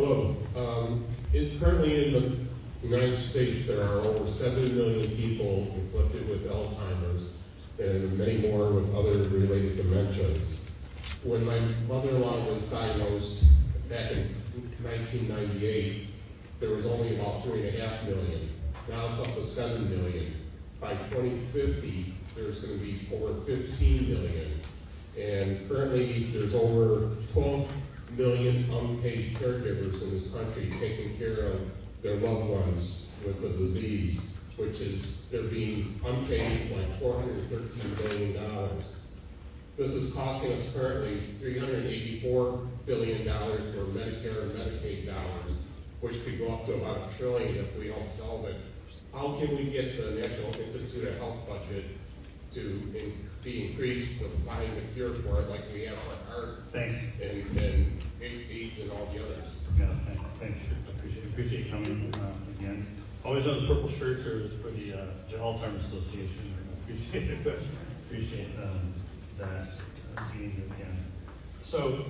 Hello. Currently in the United States, there are over 7 million people afflicted with Alzheimer's and many more with other related dementias. When my mother-in-law was diagnosed back in 1998, there was only about 3.5 million. Now it's up to 7 million. By 2050, there's going to be over 15 million. And currently, there's over 12 million unpaid caregivers in this country taking care of their loved ones with the disease, which is, they're being unpaid like $413 billion. This is costing us currently $384 billion for Medicare and Medicaid dollars, which could go up to about $1 trillion if we don't solve it. How can we get the National Institute of Health budget to be increased to find a cure for it like we have for heart and AIDS and all the others? Yeah, thank you. Appreciate you coming again. Always on the purple shirts or for the Alzheimer's Association. Appreciate it. Appreciate that being here again. So,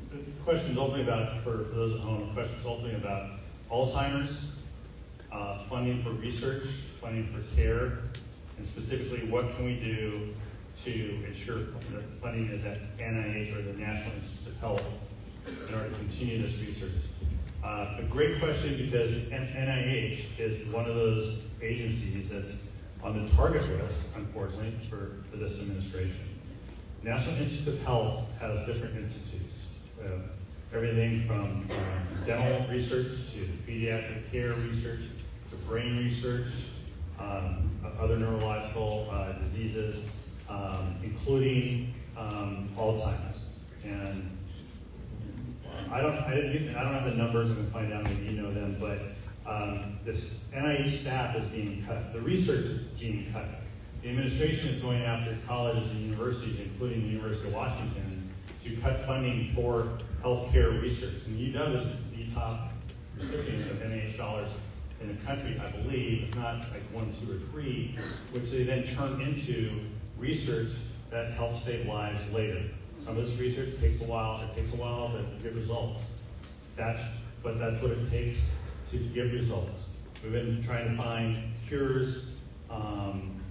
the question's ultimately about, for those at home, the question's ultimately about Alzheimer's, funding for research, funding for care, and specifically what can we do to ensure that funding is at NIH or the National Institute of Health in order to continue this research. A great question, because NIH is one of those agencies that's on the target list, unfortunately, for this administration. National Institute of Health has different institutes. Everything from dental research to pediatric care research to brain research, other neurological diseases, including Alzheimer's. And I don't have the numbers. I'm going to find out, maybe you know them, but this NIH staff is being cut. The research is being cut. The administration is going after colleges and universities, including the University of Washington, to cut funding for healthcare research. And UW is the top recipient of NIH dollars in the country, I believe, if not like 1, 2, or 3, which they then turn into research that helps save lives later. Some of this research takes a while. It takes a while to get results. But that's what it takes to get results. We've been trying to find cures,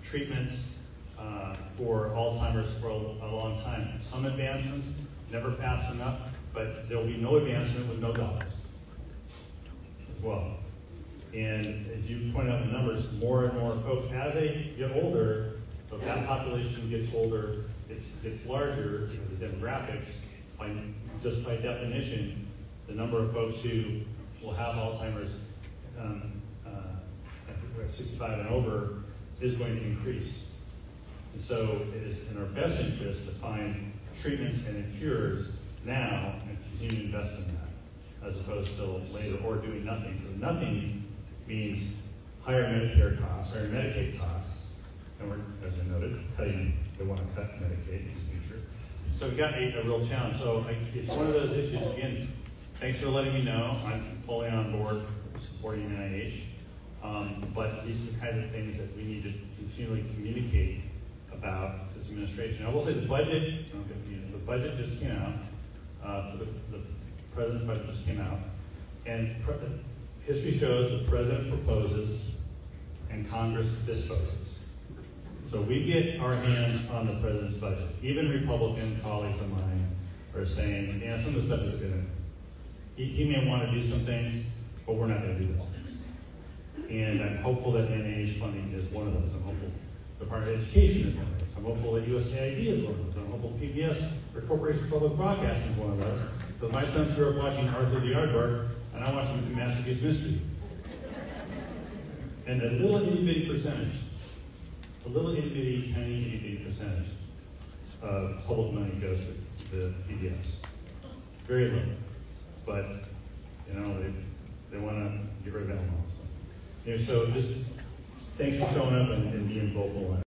treatments for Alzheimer's for a long time. Some advancements, never fast enough, but there will be no advancement with no dollars as well. And as you point out the numbers, more and more folks, as they get older, so that population gets older, it gets larger, the demographics, just by definition, the number of folks who will have Alzheimer's at 65 and over is going to increase. And so it is in our best interest to find treatments and cures now and continue to invest in that, as opposed to later or doing nothing. Because nothing means higher Medicare costs, higher Medicaid costs, and we're, as I noted, they want to cut Medicaid in the future. So we've got a real challenge. So it's one of those issues, again, thanks for letting me know. I'm fully on board supporting NIH. But these are the kinds of things that we need to continually communicate about this administration. I will say the budget just came out. The president's budget just came out. And history shows the president proposes and Congress disposes. So we get our hands on the president's budget. Even Republican colleagues of mine are saying, yeah, some of the stuff is going to, he may want to do some things, but we're not going to do those things. And I'm hopeful that NIH funding is one of those. I'm hopeful the Department of Education is one of those. I'm hopeful that USAID is one of those. I'm hopeful PBS, or Corporation for Public Broadcasting, is one of those. Because my sons grew up watching Arthur the Aardvark, and I watched him do Massachusetts Mystery. And a little itty-bitty percentage, a little itty-bitty, tiny itty-bitty percentage of public money goes to the PBS. Very little. But, you know, they want to get rid of that all. So, anyway, so just thanks for showing up and being vocal.